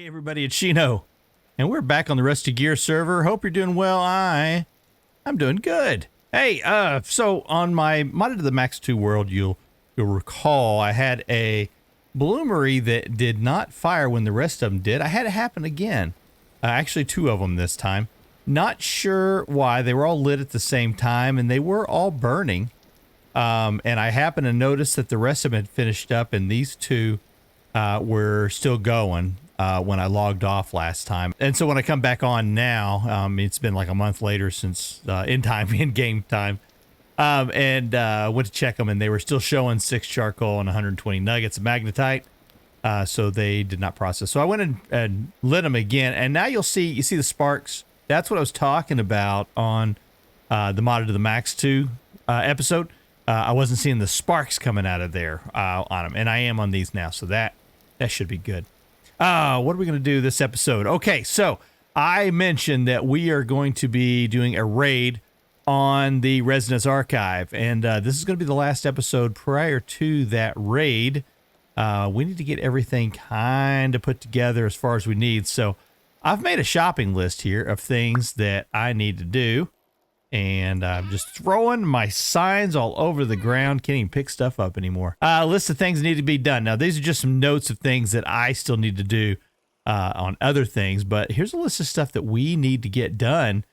Hey everybody, it's Shino, and we're back on the Rusty Gears server. Hope you're doing well. I'm doing good. Hey, so on my Modded to the Max 2 world, you'll recall I had a bloomery that did not fire when the rest of them did. I had it happen again. Actually, two of them this time. Not sure why. They were all lit at the same time, and they were all burning. And I happened to notice that the rest of them had finished up, and these two were still going when I logged off last time. And so when I come back on now, it's been like a month later since in game time, and went to check them, and they were still showing 6 charcoal and 120 nuggets of magnetite. So they did not process. So I went and lit them again, and now you see the sparks. That's what I was talking about on the Modded to the Max 2 episode. I wasn't seeing the sparks coming out of there on them, and I am on these now, so that should be good. What are we going to do this episode? Okay, so I mentioned that we are going to be doing a raid on the Residence Archive, and this is going to be the last episode prior to that raid. We need to get everything kind of put together as far as we need, so I've made a shopping list here of things that I need to do. And I'm just throwing my signs all over the ground. Can't even pick stuff up anymore. List of things that need to be done. Now, these are just some notes of things that I still need to do on other things. But here's a list of stuff that we need to get done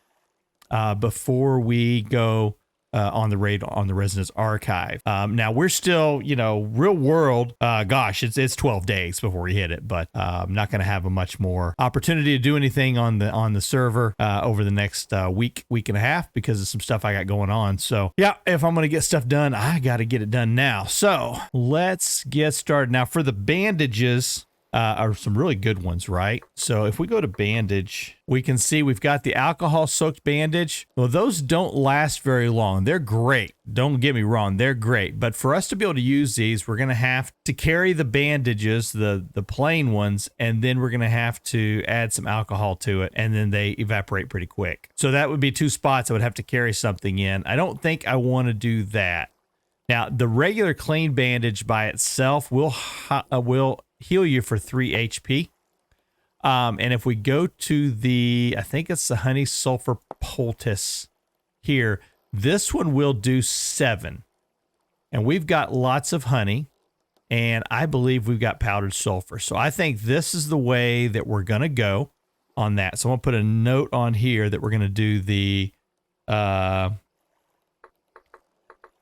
before we go on the raid on the Residence Archive. Now, we're still, real world. Gosh, it's 12 days before we hit it. But I'm not going to have a much more opportunity to do anything on the server over the next week and a half because of some stuff I got going on. So, yeah, if I'm going to get stuff done, I got to get it done now. So, let's get started. Now, for the bandages, are some really good ones, right? So if we go to bandage, we can see we've got the alcohol soaked bandage. Well, those don't last very long. They're great. Don't get me wrong. They're great. But for us to be able to use these, we're going to have to carry the bandages, the plain ones, and then we're going to have to add some alcohol to it, and then they evaporate pretty quick. So that would be 2 spots I would have to carry something in. I don't think I want to do that. Now, the regular clean bandage by itself will heal you for 3 HP. And if we go to I think it's the honey sulfur poultice here, this one will do 7. And we've got lots of honey, and I believe we've got powdered sulfur. So I think this is the way that we're going to go on that. So I'm going to put a note on here that we're going to do the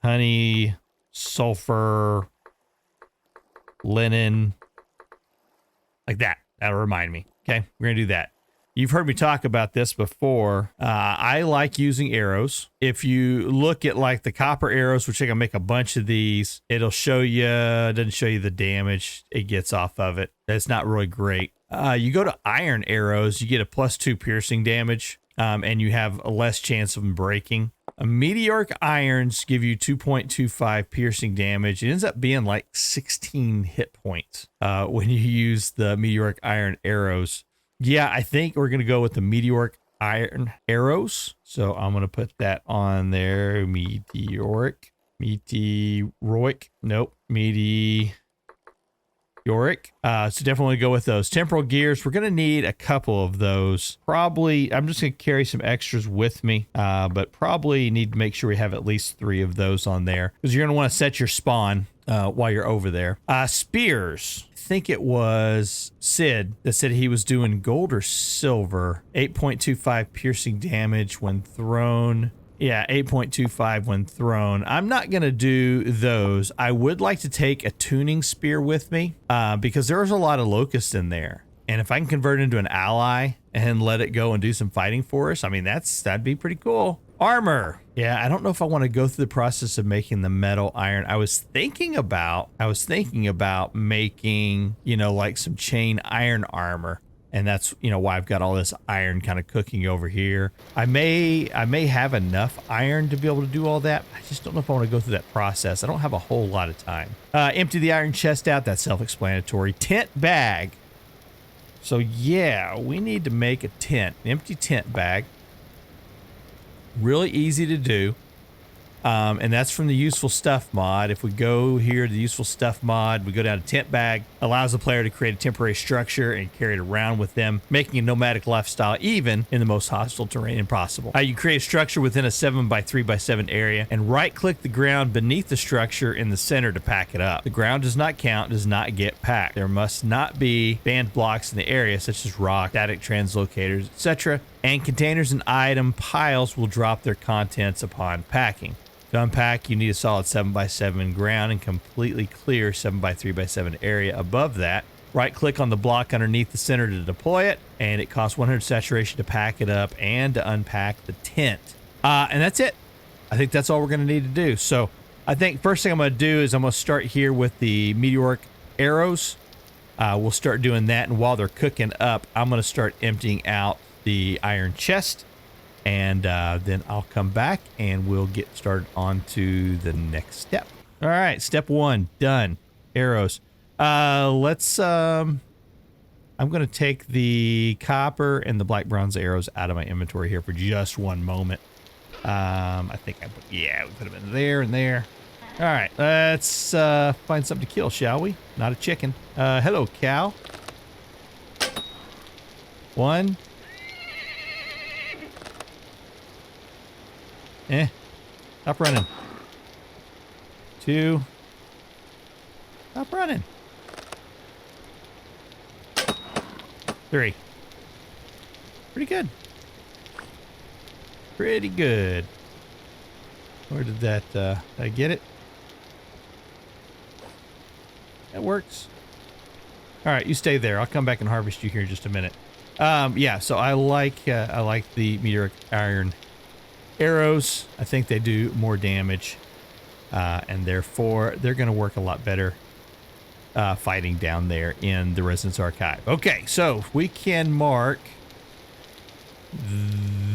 honey sulfur linen, like that. That'll remind me. Okay, we're gonna do that. You've heard me talk about this before. I like using arrows. If you look at like the copper arrows, which I can make a bunch of these, it'll show you, it doesn't show you the damage it gets off of it. That's not really great. You go to iron arrows, you get a +2 piercing damage, and you have a less chance of them breaking. Meteoric irons give you 2.25 piercing damage. It ends up being like 16 hit points when you use the meteoric iron arrows. Yeah, I think we're going to go with the meteoric iron arrows. So I'm going to put that on there. Meteoric. So definitely go with those. Temporal gears, we're going to need a couple of those. Probably, I'm just going to carry some extras with me, but probably need to make sure we have at least 3 of those on there because you're going to want to set your spawn while you're over there. Spears. I think it was Sid that said he was doing gold or silver. 8.25 piercing damage when thrown. Yeah, 8.25 when thrown. I'm not going to do those. I would like to take a tuning spear with me because there's a lot of locusts in there. And if I can convert it into an ally and let it go and do some fighting for us, I mean, that'd be pretty cool. Armor. Yeah, I don't know if I want to go through the process of making the metal iron. I was thinking about making, like some chain iron armor. And that's, why I've got all this iron kind of cooking over here. I may have enough iron to be able to do all that. I just don't know if I want to go through that process. I don't have a whole lot of time. Empty the iron chest out. That's self-explanatory. Tent bag. So yeah, we need to make a tent. Empty tent bag. Really easy to do. And that's from the useful stuff mod. If we go here to the useful stuff mod, we go down to tent bag, allows the player to create a temporary structure and carry it around with them, making a nomadic lifestyle even in the most hostile terrain possible. You create a structure within a 7x3x7 area and right click the ground beneath the structure in the center to pack it up. The ground does not count, does not get packed. There must not be banned blocks in the area such as rock, static translocators, etc. And containers and item piles will drop their contents upon packing. To unpack, you need a solid 7x7 ground and completely clear 7x3x7 area above that. Right click on the block underneath the center to deploy it, and it costs 100 saturation to pack it up and to unpack the tent. And that's it. I think that's all we're going to need to do. So I think first thing I'm going to do is I'm going to start here with the meteoric arrows. We'll start doing that, and while they're cooking up, I'm going to start emptying out the iron chest. And then I'll come back and we'll get started on to the next step. All right, step 1 done. Arrows. I'm going to take the copper and the black bronze arrows out of my inventory here for just one moment. I think we put them in there and there. All right, let's find something to kill, shall we? Not a chicken. Hello, cow. 1. Stop running. 2. Stop running. 3. Pretty good. Pretty good. Where did that, did I get it? That works. All right, you stay there. I'll come back and harvest you here in just a minute. Yeah, so I like the meteoric iron arrows. I think they do more damage, and therefore they're going to work a lot better fighting down there in the Residence Archive. Okay, so we can mark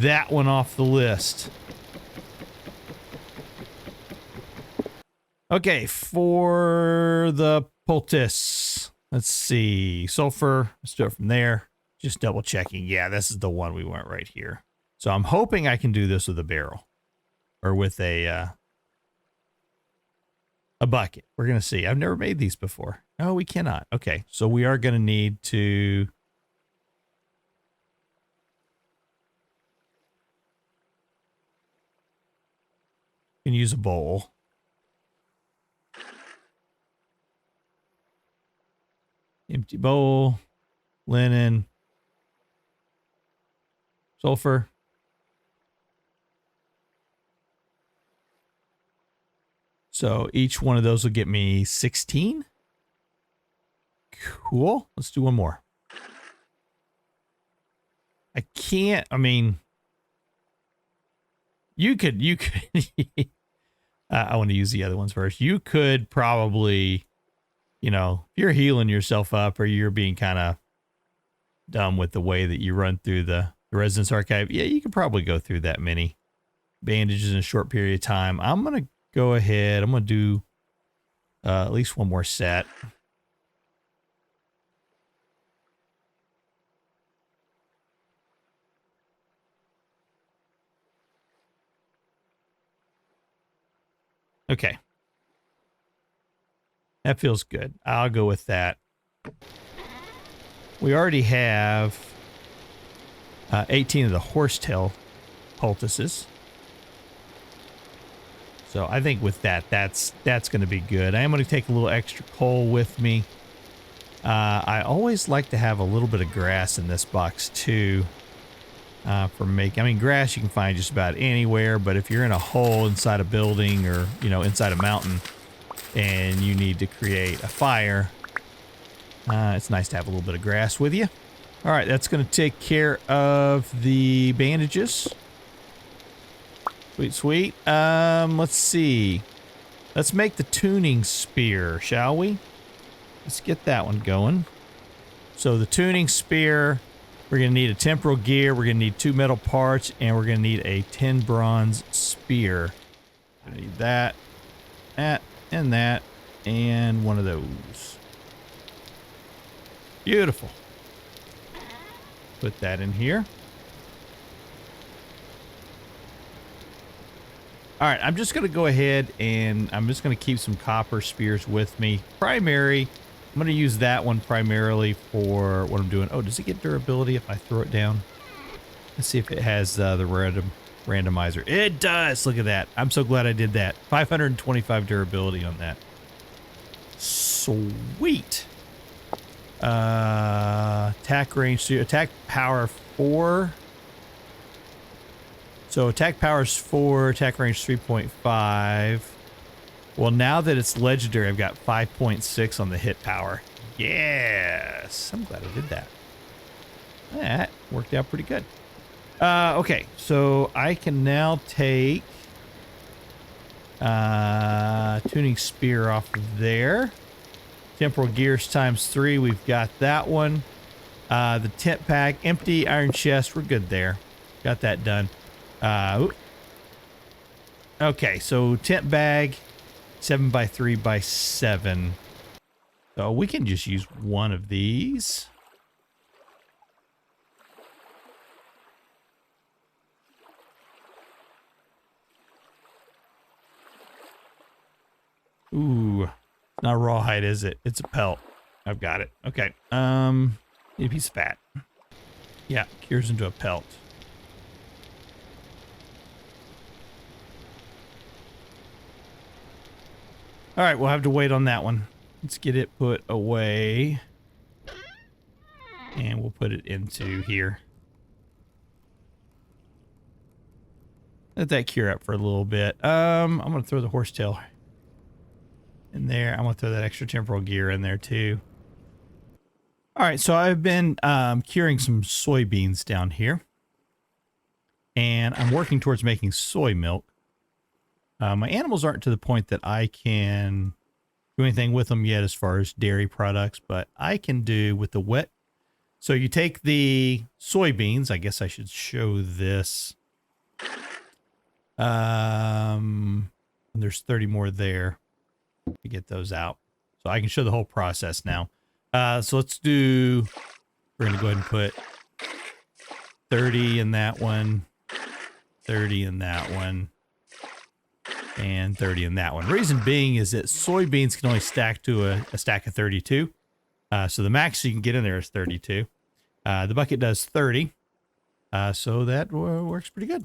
that one off the list. Okay, for the poultice, let's see, sulfur, let's do it from there. Just double checking. Yeah, this is the one we want right here. So I'm hoping I can do this with a barrel or with a bucket. We're going to see. I've never made these before. No, we cannot. Okay, so we are going to need to use a bowl. Empty bowl, linen, sulfur. So each one of those will get me 16. Cool. Let's do one more. I can't, I mean, you could, I want to use the other ones first. You could probably, you know, if you're healing yourself up or you're being kind of dumb with the way that you run through the Residence Archive, yeah, you could probably go through that many bandages in a short period of time. I'm going to go ahead. I'm going to do at least one more set. Okay. That feels good. I'll go with that. We already have 18 of the horsetail poultices. So I think with that, that's going to be good. I am going to take a little extra coal with me. I always like to have a little bit of grass in this box too. For making, I mean, grass you can find just about anywhere, but if you're in a hole inside a building or, you know, inside a mountain and you need to create a fire, it's nice to have a little bit of grass with you. All right, that's going to take care of the bandages. Sweet, sweet. Let's see. Let's make the tuning spear, shall we? Let's get that one going. So the tuning spear, we're going to need a temporal gear, we're going to need 2 metal parts, and we're going to need a 10 bronze spear. We're going to need that, and one of those. Beautiful. Put that in here. All right, I'm just going to go ahead and I'm just going to keep some copper spears with me. Primary, I'm going to use that one primarily for what I'm doing. Oh, does it get durability if I throw it down? Let's see if it has the randomizer. It does. Look at that. I'm so glad I did that. 525 durability on that. Sweet. Attack range 2, attack power 4. So attack power is 4, attack range 3.5. Well, now that it's legendary, I've got 5.6 on the hit power. Yes, I'm glad I did that. That worked out pretty good. Okay, so I can now take tuning spear off of there. Temporal gears times 3, we've got that one. The tent pack, empty iron chest, we're good there. Got that done. Okay, so tent bag, 7x3x7. So we can just use one of these. Ooh, not rawhide, is it? It's a pelt. I've got it. Okay. Need a piece of fat. Yeah, cures into a pelt. All right, we'll have to wait on that one. Let's get it put away. And we'll put it into here. Let that cure up for a little bit. I'm going to throw the horsetail in there. I'm going to throw that extra temporal gear in there too. All right, so I've been curing some soybeans down here. And I'm working towards making soy milk. My animals aren't to the point that I can do anything with them yet as far as dairy products, but I can do with the wet. So you take the soybeans, I guess I should show this. There's 30 more there to get those out. So I can show the whole process now. So let's do, we're going to go ahead and put 30 in that one, 30 in that one, and 30 in that one. Reason being is that soybeans can only stack to a stack of 32. So the max you can get in there is 32. The bucket does 30. So that works pretty good.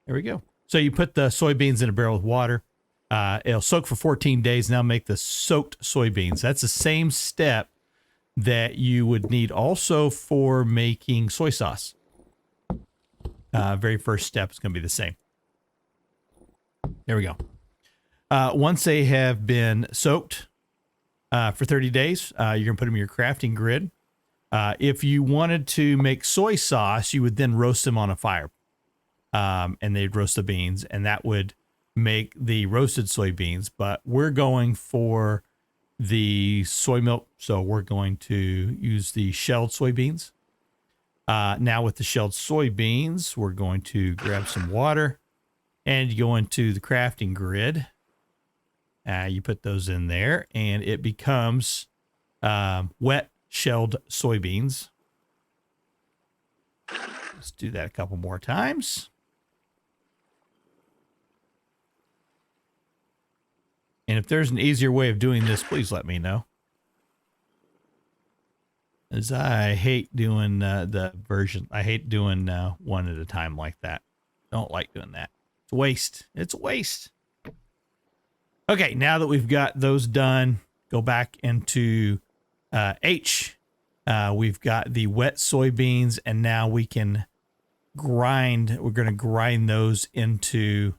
There we go. So you put the soybeans in a barrel with water. It'll soak for 14 days. Now make the soaked soybeans. That's the same step that you would need also for making soy sauce. Very first step is going to be the same. There we go. Once they have been soaked for 30 days, you're going to put them in your crafting grid. If you wanted to make soy sauce, you would then roast them on a fire. And they'd roast the beans, and that would make the roasted soybeans. But we're going for the soy milk, so we're going to use the shelled soybeans. Now with the shelled soybeans, we're going to grab some water and you go into the crafting grid. You put those in there, and it becomes wet shelled soybeans. Let's do that a couple more times. And if there's an easier way of doing this, please let me know. As I hate doing I hate doing one at a time like that. Don't like doing that. It's a waste. It's a waste. Okay, now that we've got those done, go back into H. We've got the wet soybeans, and now we can grind. We're going to grind those into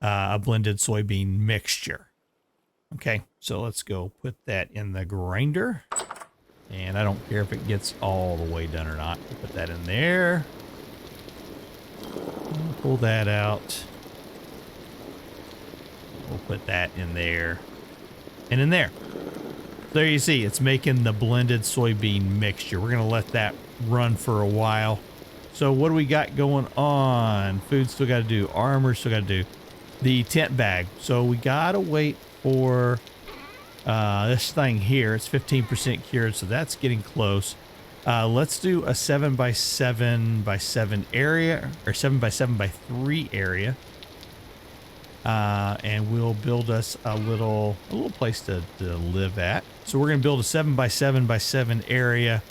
a blended soybean mixture. Okay, so let's go put that in the grinder. And I don't care if it gets all the way done or not. Put that in there. Pull that out. We'll put that in there. And in there. There you see, it's making the blended soybean mixture. We're going to let that run for a while. So what do we got going on? Food still got to do. Armor still got to do. The tent bag. So we got to wait for this thing here. It's 15% cured, so that's getting close. Let's do a 7x7x7 area, or 7x7x3 area. And we'll build us a little place to live at. So we're gonna build a 7x7x7 area.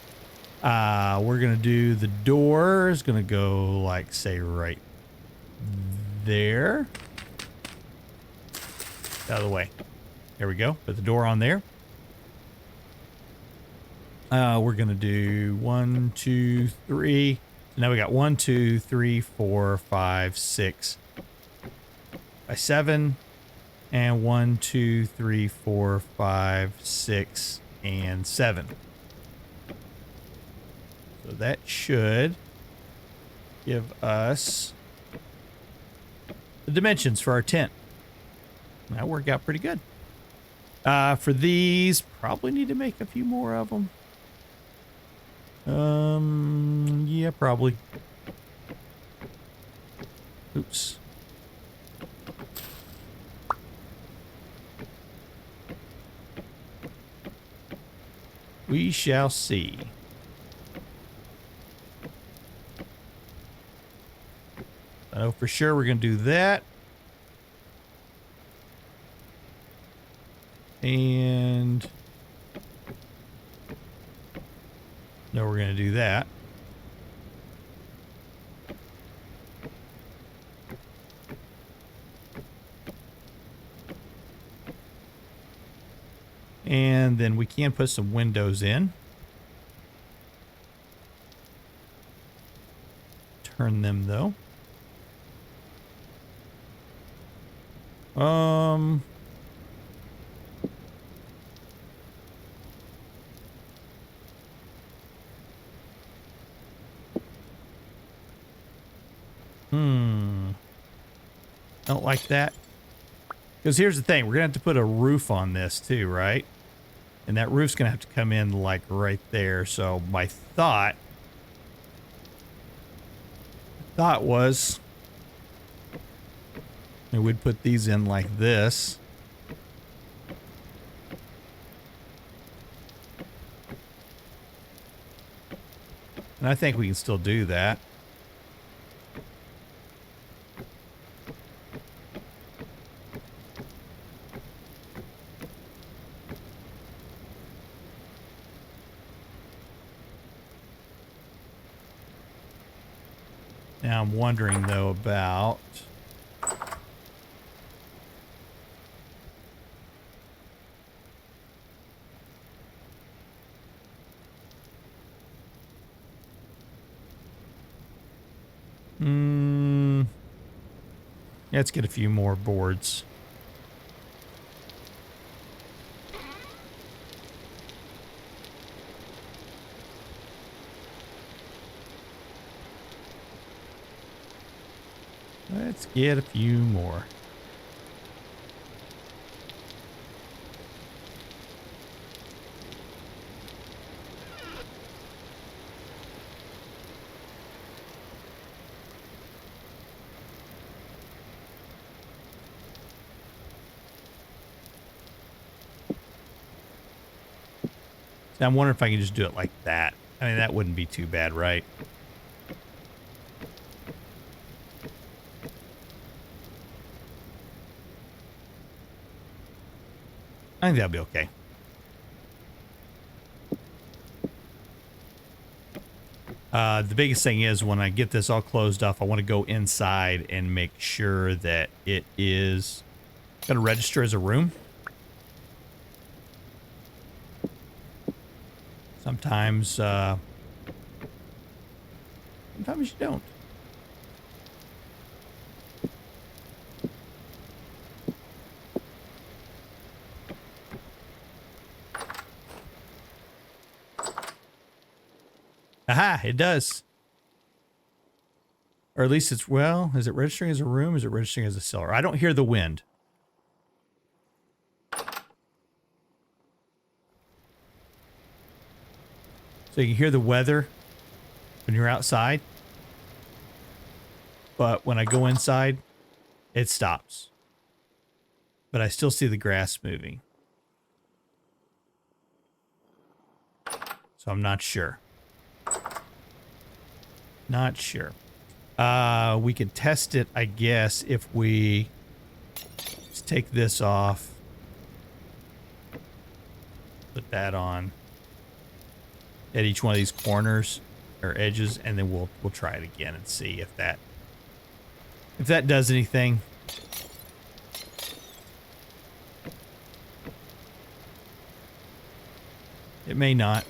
We're gonna do the door is gonna go like say right there. Out of the way. There we go. Put the door on there. We're gonna do 1, 2, 3. Now we got 1, 2, 3, 4, 5, 6 by 7, and 1, 2, 3, 4, 5, 6, and 7. So that should give us the dimensions for our tent. That worked out pretty good. For these, probably need to make a few more of them. Yeah, probably. Oops. We shall see. I know for sure we're going to do that. And no, we're going to do that. And then we can put some windows in. Turn them though. Don't like that. Because here's the thing, we're gonna have to put a roof on this too, right? And that roof's gonna have to come in like right there. So my thought was we would put these in like this. And I think we can still do that. Now I'm wondering though about let's get a few more boards. Let's get a few more. So I'm wondering if I can just do it like that. I mean, that wouldn't be too bad, right? I think that'll be okay. The biggest thing is when I get this all closed off, I want to go inside and make sure that it is going to register as a room. Sometimes, sometimes you don't. Aha, it does. Or at least it's, well, is it registering as a room? Is it registering as a cellar? I don't hear the wind. So you can hear the weather when you're outside. But when I go inside, it stops. But I still see the grass moving. So I'm not sure. Not sure. We could test it, I guess, if we take this off. Put that on at each one of these corners or edges, and then we'll try it again and see if that does anything. It may not.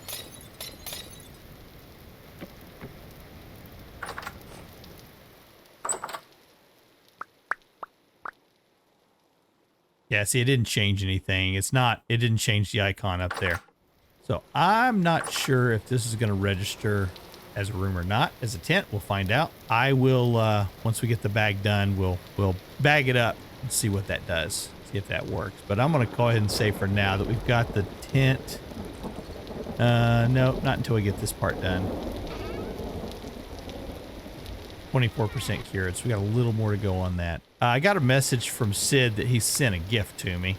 Yeah, see, it didn't change anything. It didn't change the icon up there. So I'm not sure if this is going to register as a room or not. As a tent, we'll find out. I will, once we get the bag done, we'll bag it up and see what that does. See if that works. But I'm going to go ahead and say for now that we've got the tent. No, not until we get this part done. 24% cured, so we got a little more to go on that. I got a message from Sid that he sent a gift to me.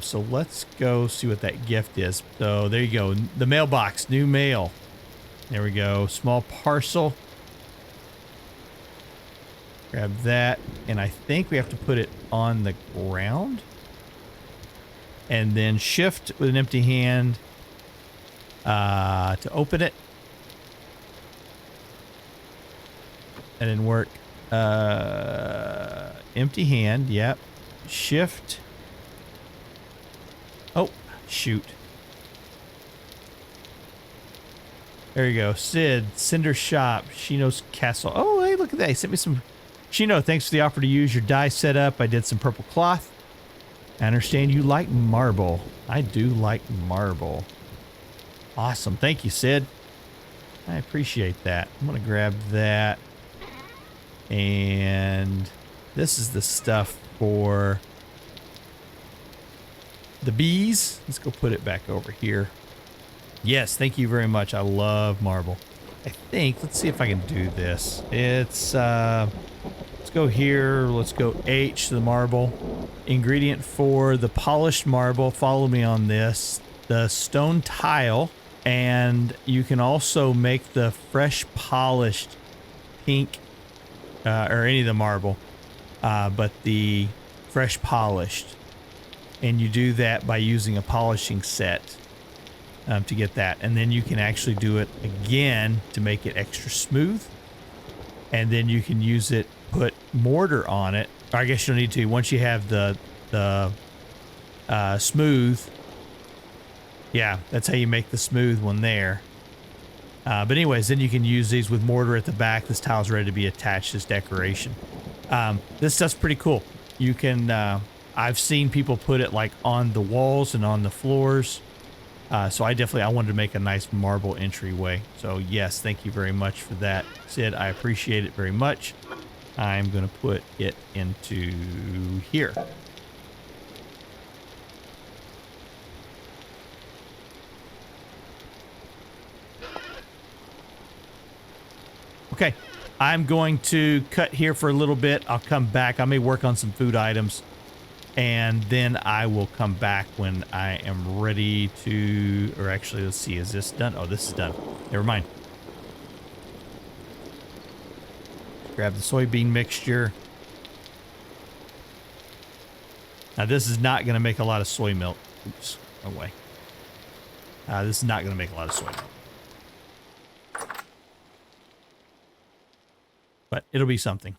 So let's go see what that gift is. So there you go. The mailbox, new mail. There we go. Small parcel. Grab that. And I think we have to put it on the ground. And then shift with an empty hand to open it. That didn't work. Empty hand. Yep. Shift. Oh, shoot. There you go. Sid, Cinder Shop, Shino's Castle. Oh, hey, look at that. He sent me some. Shino, thanks for the offer to use your dye setup. I did some purple cloth. I understand you like marble. I do like marble. Awesome. Thank you, Sid. I appreciate that. I'm going to grab that. And this is the stuff for the bees. Let's go put it back over here. Yes, thank you very much. I love marble. I think, let's see if I can do this. It's, let's go here. Let's go H, the marble. Ingredient for the polished marble. Follow me on this. The stone tile. And you can also make the fresh polished pink, or any of the marble, but the fresh polished. And you do that by using a polishing set to get that. And then you can actually do it again to make it extra smooth. And then you can use it, put mortar on it. Or I guess you don't need to. Once you have the smooth, yeah, that's how you make the smooth one there. But anyways, then you can use these with mortar at the back. This tile's ready to be attached as decoration. This stuff's pretty cool. You can, I've seen people put it like on the walls and on the floors. So I wanted to make a nice marble entryway. So yes, thank you very much for that, Sid. I appreciate it very much. I'm going to put it into here. Okay, I'm going to cut here for a little bit. I'll come back. I may work on some food items. And then I will come back when I am ready to, or actually, let's see, is this done? Oh, this is done. Never mind. Grab the soybean mixture. Now, this is not going to make a lot of soy milk. Oops, no way. This is not going to make a lot of soy milk. But it'll be something.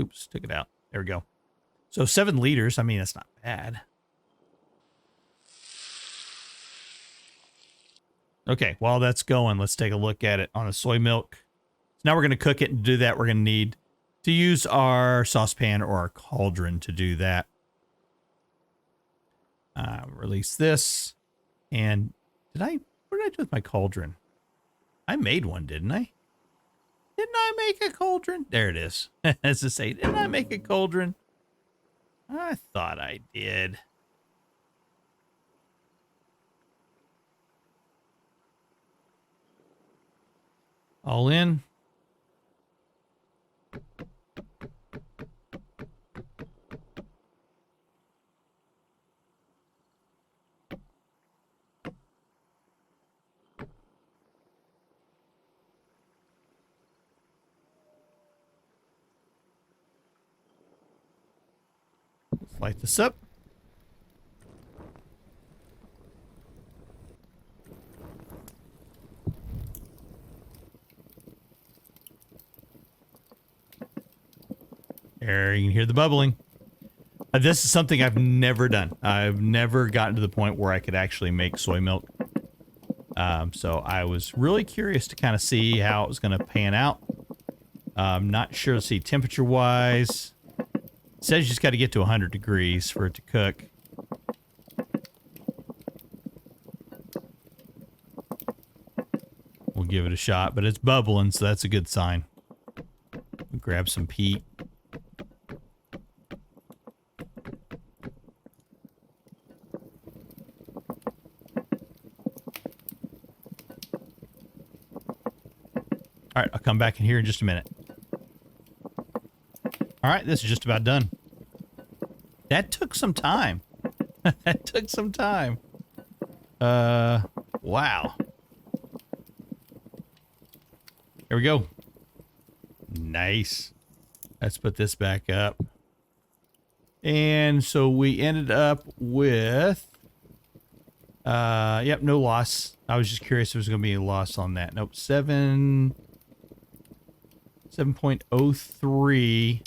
Oops, took it out. There we go. So 7 liters. I mean, that's not bad. Okay, while that's going, let's take a look at it on the soy milk. So now we're going to cook it, and to do that, we're going to need to use our saucepan or our cauldron to do that. Release this. And what did I do with my cauldron? I made one, didn't I? Didn't I make a cauldron? There it is. As to say, didn't I make a cauldron? I thought I did. All in. Let's light this up. There, you can hear the bubbling. This is something I've never done. I've never gotten to the point where I could actually make soy milk. So I was really curious to kind of see how it was going to pan out. I'm not sure, let's see, temperature-wise. It says you just got to get to 100 degrees for it to cook. We'll give it a shot, but it's bubbling, so that's a good sign. Grab some peat. All right, I'll come back in here in just a minute. All right, this is just about done. That took some time. That took some time. Wow. There we go. Nice. Let's put this back up. And so we ended up with... yep, no loss. I was just curious if there was going to be a loss on that. Nope, 7.03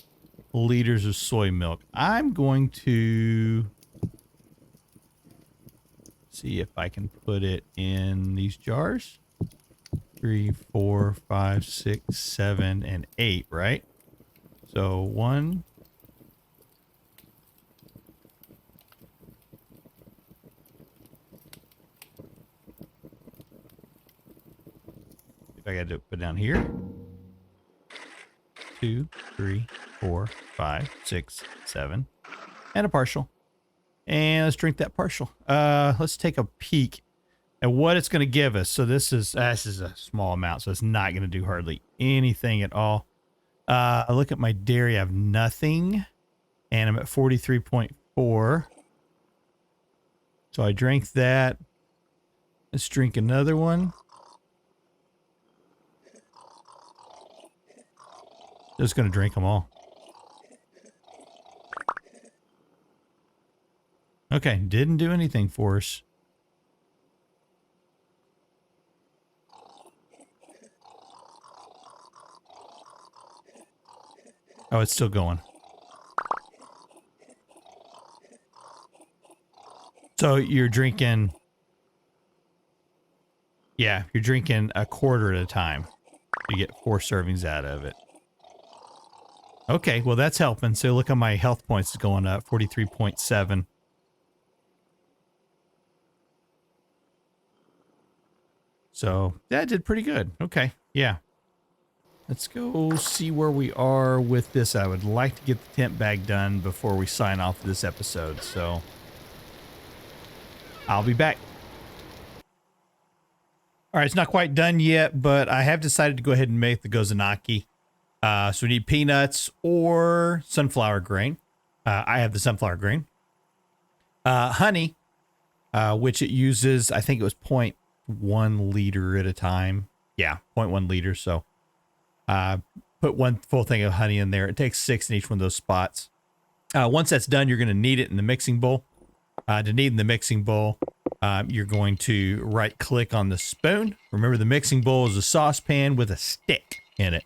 liters of soy milk. I'm going to see if I can put it in these jars. 3, 4, 5, 6, 7, and 8, right? So 1. If I got to put it down here. 2, 3, 4, 5, 6, 7, and a partial. And let's drink that partial. Let's take a peek at what it's going to give us. So this is a small amount, so it's not going to do hardly anything at all. I look at my dairy, I have nothing, and I'm at 43.4. So I drank that. Let's drink another one. Just going to drink them all. Okay, didn't do anything for us. Oh, it's still going. So you're drinking... Yeah, you're drinking a quarter at a time. You get 4 servings out of it. Okay, well, that's helping. So look at my health points is going up, 43.7. So that did pretty good. Okay, yeah. Let's go see where we are with this. I would like to get the tent bag done before we sign off this episode. So I'll be back. All right, it's not quite done yet, but I have decided to go ahead and make the gozanaki. So we need peanuts or sunflower grain. I have the sunflower grain. Honey, which it uses, I think it was 0.1 liter at a time. Yeah, 0.1 liter. So put 1 full thing of honey in there. It takes 6 in each one of those spots. Once that's done, you're going to knead it in the mixing bowl. To knead in the mixing bowl, you're going to right-click on the spoon. Remember, the mixing bowl is a saucepan with a stick in it.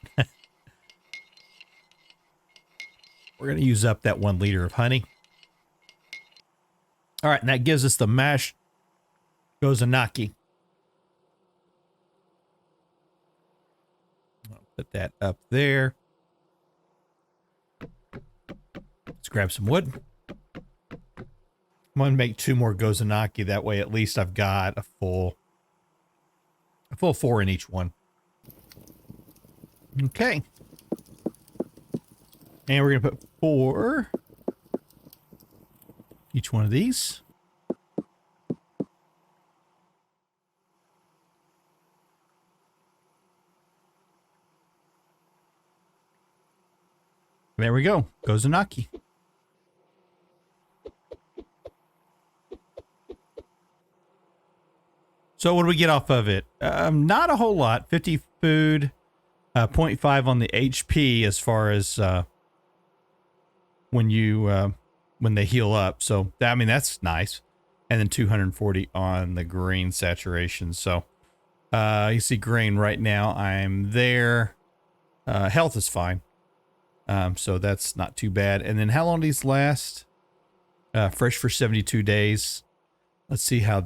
We're going to use up that 1 liter of honey. All right, and that gives us the mashed gozanaki. I'll put that up there. Let's grab some wood. I'm going to make 2 more gozanaki. That way, at least I've got a full 4 in each one. Okay. And we're going to put 4 each one of these. There we go. Gozanaki. So what do we get off of it? Not a whole lot. 50 food, 0.5 on the HP as far as when you when they heal up. So I mean, that's nice. And then 240 on the grain saturation. So you see grain right now. I'm there. Health is fine. So that's not too bad. And then how long do these last? Fresh for 72 days. Let's see how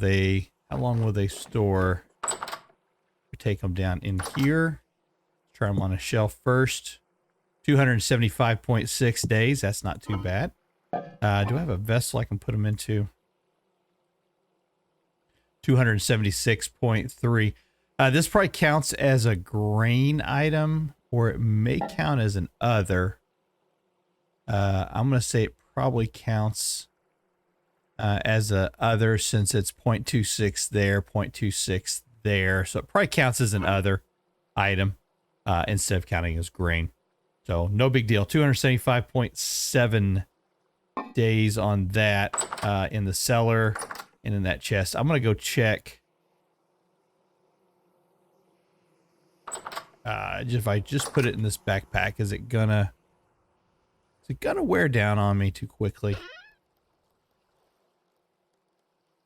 long will they store? We take them down in here. Try them on a shelf first. 275.6 days. That's not too bad. Do I have a vessel I can put them into? 276.3. This probably counts as a grain item, or it may count as an other. I'm going to say it probably counts as a other, since it's 0.26 there, 0.26 there. So it probably counts as an other item instead of counting as grain. So no big deal. 275.7 days on that in the cellar and in that chest. I'm going to go check. If I just put it in this backpack, is it gonna wear down on me too quickly?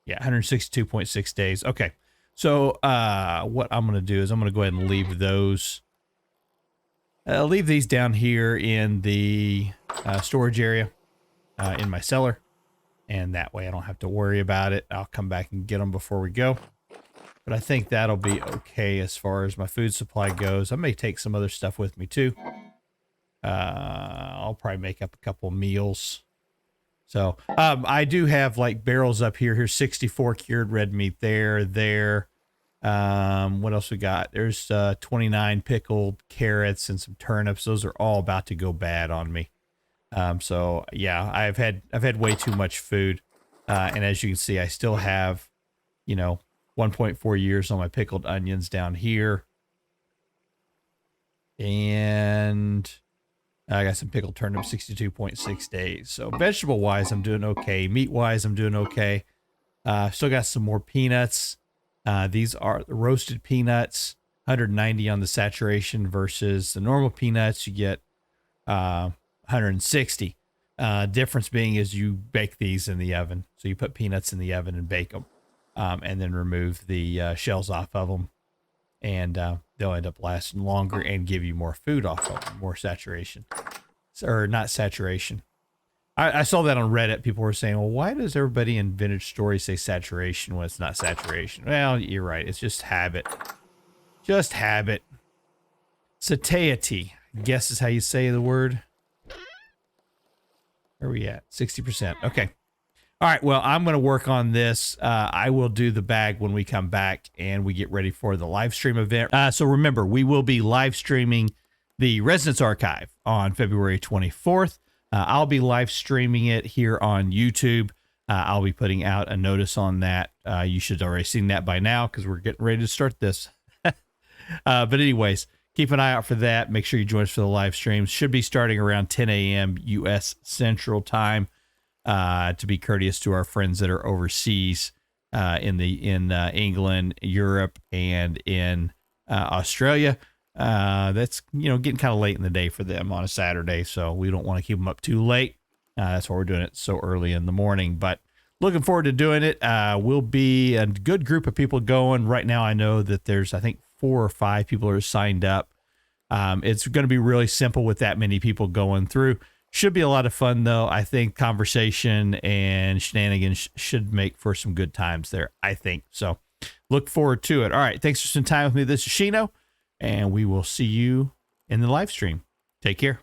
Yeah, 162.6 days. Okay. So what I'm going to do is I'm going to go ahead and leave those. Leave these down here in the storage area in my cellar. And that way I don't have to worry about it. I'll come back and get them before we go. But I think that'll be okay as far as my food supply goes. I may take some other stuff with me too. I'll probably make up a couple meals. So I do have like barrels up here. Here's 64 cured red meat there. What else we got? There's 29 pickled carrots and some turnips. Those are all about to go bad on me. So yeah, I've had way too much food. And as you can see, I still have, 1.4 years on my pickled onions down here. And I got some pickled turnips, 62.6 days. So vegetable wise, I'm doing okay. Meat wise, I'm doing okay. Still got some more peanuts. These are the roasted peanuts, 190 on the saturation versus the normal peanuts. You get 160. Difference being is you bake these in the oven. So you put peanuts in the oven and bake them, and then remove the shells off of them. And they'll end up lasting longer and give you more food off of them, more saturation. Or not saturation. I saw that on Reddit. People were saying, well, why does everybody in vintage stories say saturation when it's not saturation? Well, you're right. It's just habit. Just habit. Satiety, I guess is how you say the word. Where are we at? 60%. Okay. All right. Well, I'm going to work on this. I will do the bag when we come back and we get ready for the live stream event. So remember, we will be live streaming the Residence Archive on February 24th. I'll be live streaming it here on YouTube. I'll be putting out a notice on that. You should have already seen that by now because we're getting ready to start this. But anyways, keep an eye out for that. Make sure you join us for the live streams. Should be starting around 10 a.m. U.S. Central Time. To be courteous to our friends that are overseas in England, Europe, and in Australia. That's getting kind of late in the day for them on a Saturday, so we don't want to keep them up too late. That's why we're doing it so early in the morning. But looking forward to doing it. We'll be a good group of people going. Right now, I know that there's 4 or 5 people are signed up. It's going to be really simple with that many people going through. Should be a lot of fun, though. I think conversation and shenanigans should make for some good times there, I think. So look forward to it. All right. Thanks for some time with me. This is Shino, and we will see you in the live stream. Take care.